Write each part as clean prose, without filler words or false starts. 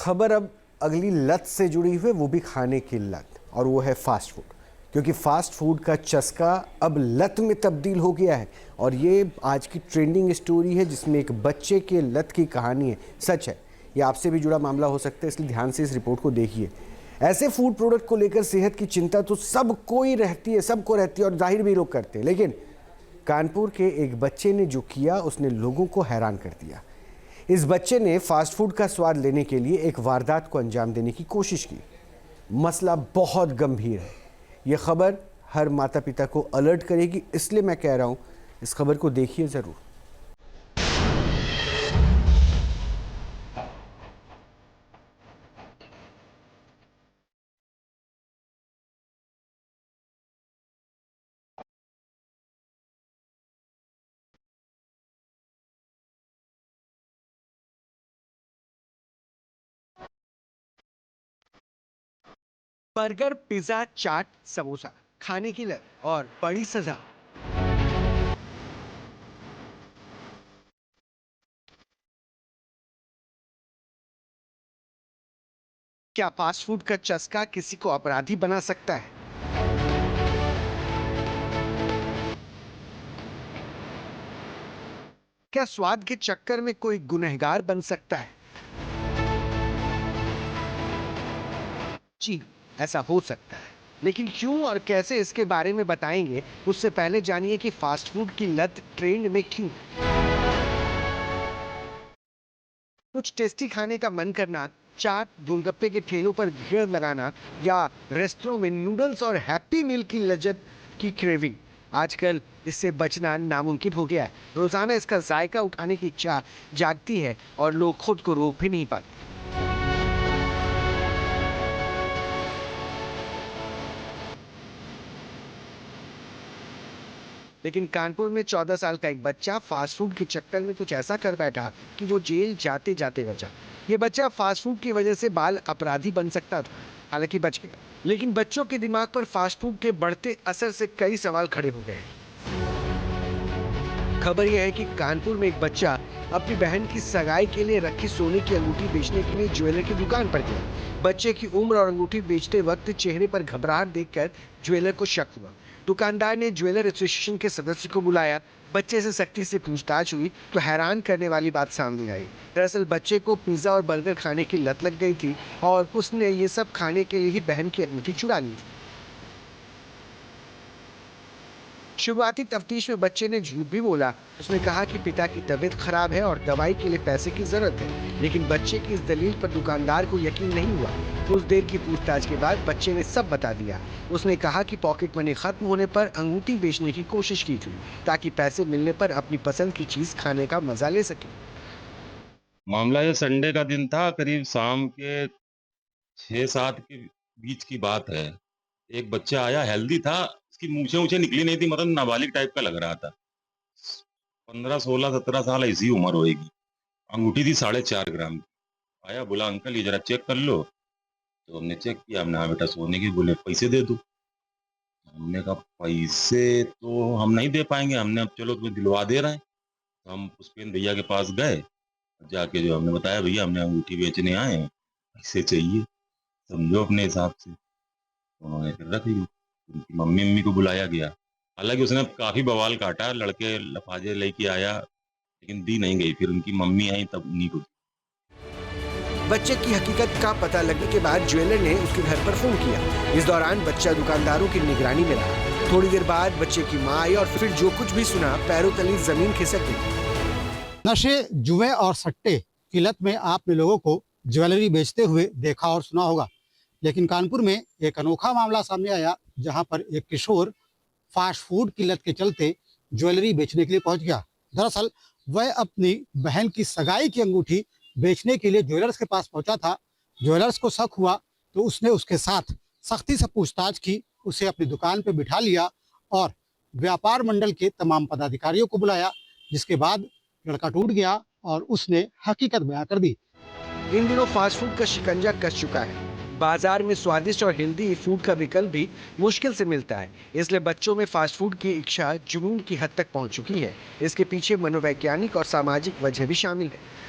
खबर अब अगली लत से जुड़ी हुई है, वो भी खाने की लत, और वो है फास्ट फूड। क्योंकि फास्ट फूड का चस्का अब लत में तब्दील हो गया है। और ये आज की ट्रेंडिंग स्टोरी है जिसमें एक बच्चे के लत की कहानी है। सच है, ये आपसे भी जुड़ा मामला हो सकता है, इसलिए ध्यान से इस रिपोर्ट को देखिए। ऐसे फूड प्रोडक्ट को लेकर सेहत की चिंता तो सबको ही रहती है, सबको रहती है, और जाहिर भी लोग करते हैं। लेकिन कानपुर के एक बच्चे ने जो किया, उसने लोगों को हैरान कर दिया। इस बच्चे ने फास्ट फूड का स्वाद लेने के लिए एक वारदात को अंजाम देने की कोशिश की। मसला बहुत गंभीर है। यह खबर हर माता पिता को अलर्ट करेगी, इसलिए मैं कह रहा हूं, इस खबर को देखिए जरूर। बर्गर, पिज्जा, चाट, समोसा खाने की लत और बड़ी सजा। क्या फास्ट फूड का चस्का किसी को अपराधी बना सकता है? क्या स्वाद के चक्कर में कोई गुनहगार बन सकता है? जी, ऐसा हो सकता है। लेकिन क्यों और कैसे, इसके बारे में बताएंगे। उससे पहले जानिए कि फास्ट फूड की लत ट्रेंड में क्यों। कुछ टेस्टी खाने का मन करना, चाट, गोलगप्पे के ठेलों पर भीड़ लगाना, या रेस्टोरेंट में नूडल्स और हैप्पी मील की लज्जत की क्रेविंग, आजकल इससे बचना नामुमकिन हो गया है। रोजाना इसका जायका उठाने की इच्छा जागती है और लोग खुद को रोक भी नहीं पाते। लेकिन कानपुर में 14 साल का एक बच्चा फास्ट फूड के चक्कर में कुछ ऐसा कर बैठा कि वो जेल जाते जाते बचा। ये बच्चा फास्ट फूड की वजह से बाल अपराधी बन सकता था, हालांकि बच गया। लेकिन बच्चों के दिमाग पर फास्ट फूड के बढ़ते असर से कई सवाल खड़े हो गए। खबर यह है कि कानपुर में एक बच्चा अपनी बहन की सगाई के लिए रखी सोने की अंगूठी बेचने के लिए ज्वेलर की दुकान पर गया। बच्चे की उम्र और अंगूठी बेचते वक्त चेहरे पर घबराहट देखकर ज्वेलर को शक हुआ। दुकानदार ने ज्वेलर एसोसिएशन के सदस्य को बुलाया। बच्चे से सख्ती से पूछताछ हुई तो हैरान करने वाली बात सामने आई। दरअसल बच्चे को पिज्जा और बर्गर खाने की लत लग गई थी और उसने ये सब खाने के लिए ही बहन की अंगूठी चुरा ली थी। शुरुआती तफ्तीश में बच्चे ने झूठ भी बोला। उसने कहा कि पिता की तबीयत खराब है और दवाई के लिए पैसे की जरूरत है। लेकिन बच्चे की इस दलील पर दुकानदार को यकीन नहीं हुआ। कुछ देर की पूछताछ के बाद बच्चे ने सब बता दिया। उसने कहा कि पॉकेट मनी खत्म होने पर अंगूठी बेचने की कोशिश की थी, ताकि पैसे मिलने पर अपनी पसंद की चीज खाने का मजा ले सके। मामला ये संडे का दिन था, करीब शाम के 6-7 के बीच की बात है। एक बच्चा आया, हेल्दी था, उसकी मूछें-वूछें निकली नहीं थी, मतलब नाबालिग टाइप का लग रहा था। 15, 16, 17 साल ऐसी उम्र होएगी। अंगूठी थी 4.5 ग्राम की। आया, बोला अंकल ये ज़रा चेक कर लो। तो हमने चेक किया, हमने हाँ बेटा सोने की। बोले पैसे दे दो। हमने कहा पैसे तो हम नहीं दे पाएँगे। हमने अब चलो तुम्हें दिलवा दे रहे हैं। तो हम पुष्पेंद्र भैया के पास गए, जाके जो हमने बताया भैया हमने अंगूठी बेचने आए हैं, पैसे चाहिए। समझो अपने हिसाब से। उन्होंने फिर रख ली। उनकी मम्मी-वम्मी को बुलाया गया। हालाँकि उसने काफ़ी बवाल काटा, लड़के लफाजे लेके आया, लेकिन दी नहीं गई। फिर उनकी मम्मी आई तब उन्हीं को दी। बच्चे की हकीकत का पता लगने के बाद ज्वेलर ने उसके घर पर फोन किया। इस दौरान बच्चा दुकानदारों की निगरानी में रहा। थोड़ी देर बाद बच्चे की मां आई और फिर जो कुछ भी सुना, पैरों तले जमीन खिसक गई। नशे, जुए और सट्टे की लत में आपने लोगों को ज्वेलरी बेचते हुए देखा और सुना होगा। लेकिन कानपुर में एक अनोखा मामला सामने आया, जहां पर एक किशोर फास्ट फूड की लत के चलते ज्वेलरी बेचने के लिए पहुंच गया। दरअसल वह अपनी बहन की सगाई की अंगूठी बेचने के लिए ज्वेलर्स के पास पहुंचा था। ज्वेलर्स को शक हुआ तो उसने उसके साथ सख्ती से पूछताछ की, उसे अपनी दुकान पर बिठा लिया और व्यापार मंडल के तमाम पदाधिकारियों को बुलाया, जिसके बाद लड़का टूट गया और उसने हकीकत बयां कर दी। इन दिनों फास्ट फूड का शिकंजा कस चुका है। बाजार में स्वादिष्ट और हेल्दी फूड का विकल्प भी मुश्किल से मिलता है। इसलिए बच्चों में फास्ट फूड की इच्छा जुनून की हद तक पहुंच चुकी है। इसके पीछे मनोवैज्ञानिक और सामाजिक वजह भी शामिल है।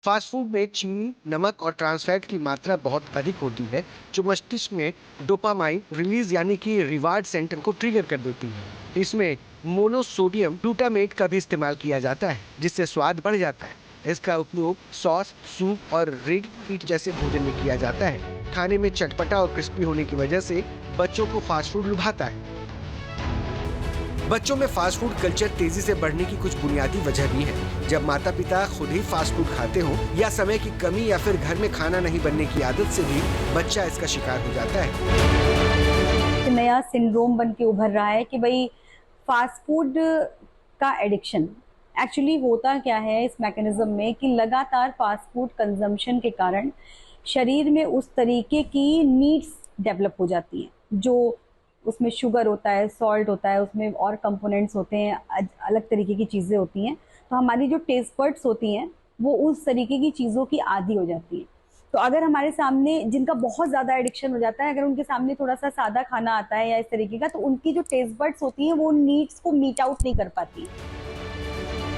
फास्ट फूड में चीनी, नमक और ट्रांस फैट की मात्रा बहुत अधिक होती है, जो मस्तिष्क में डोपामाइन रिलीज यानी कि रिवार्ड सेंटर को ट्रिगर कर देती है। इसमें मोनोसोडियम ग्लूटामेट का भी इस्तेमाल किया जाता है, जिससे स्वाद बढ़ जाता है। इसका उपयोग सॉस, सूप और रेडी मीट जैसे भोजन में किया जाता है। खाने में चटपटा और क्रिस्पी होने की वजह से बच्चों को फास्ट फूड लुभाता है। बच्चों में फास्ट फूड कल्चर तेजी से बढ़ने की कुछ बुनियादी वजह भी है। जब माता पिता खुद ही फास्ट फूड खाते हो या समय की कमी या फिर घर में खाना नहीं बनने की आदत से भी बच्चा इसका शिकार हो जाता है। नया सिंड्रोम बन के उभर रहा है कि भाई फास्ट फूड का एडिक्शन एक्चुअली होता क्या है इस मैकेनिज्म में कि लगातार फास्ट फूड कंजम्पशन के कारण शरीर में उस तरीके की नीड्स डेवलप हो जाती हैं, जो उसमें शुगर होता है, सॉल्ट होता है, उसमें और कंपोनेंट्स होते हैं, अलग तरीके की चीज़ें होती हैं। तो हमारी जो टेस्ट बड्स होती हैं वो उस तरीके की चीज़ों की आदी हो जाती हैं। तो अगर हमारे सामने जिनका बहुत ज़्यादा एडिक्शन हो जाता है, अगर उनके सामने थोड़ा सा सादा खाना आता है या इस तरीके का, तो उनकी जो टेस्ट बड्स होती हैं वो नीड्स को मीट आउट नहीं कर पाती।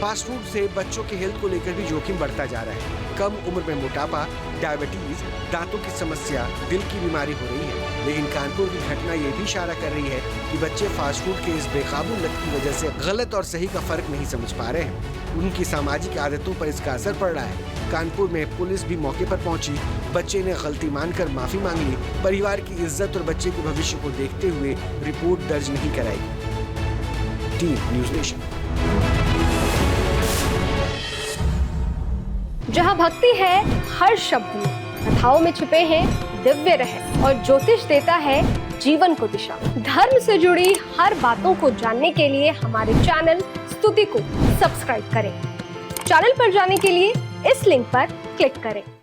फास्ट फूड से बच्चों के हेल्थ को लेकर भी जोखिम बढ़ता जा रहा है। कम उम्र में मोटापा, डायबिटीज, दांतों की समस्या, दिल की बीमारी हो रही है। लेकिन कानपुर की घटना ये भी इशारा कर रही है कि बच्चे फास्ट फूड के इस बेकाबू लत की वजह से गलत और सही का फर्क नहीं समझ पा रहे हैं। उनकी सामाजिक आदतों पर इसका असर पड़ रहा है। कानपुर में पुलिस भी मौके पर पहुंची। बच्चे ने गलती मानकर माफी मांग ली। परिवार की इज्जत और बच्चे के भविष्य को देखते हुए रिपोर्ट दर्ज नहीं कराई। Team news nation. जहाँ भक्ति है हर शब्द में, कथाओं में छुपे हैं दिव्य रहस्य और ज्योतिष देता है जीवन को दिशा। धर्म से जुड़ी हर बातों को जानने के लिए हमारे चैनल स्तुति को सब्सक्राइब करें। चैनल पर जाने के लिए इस लिंक पर क्लिक करें।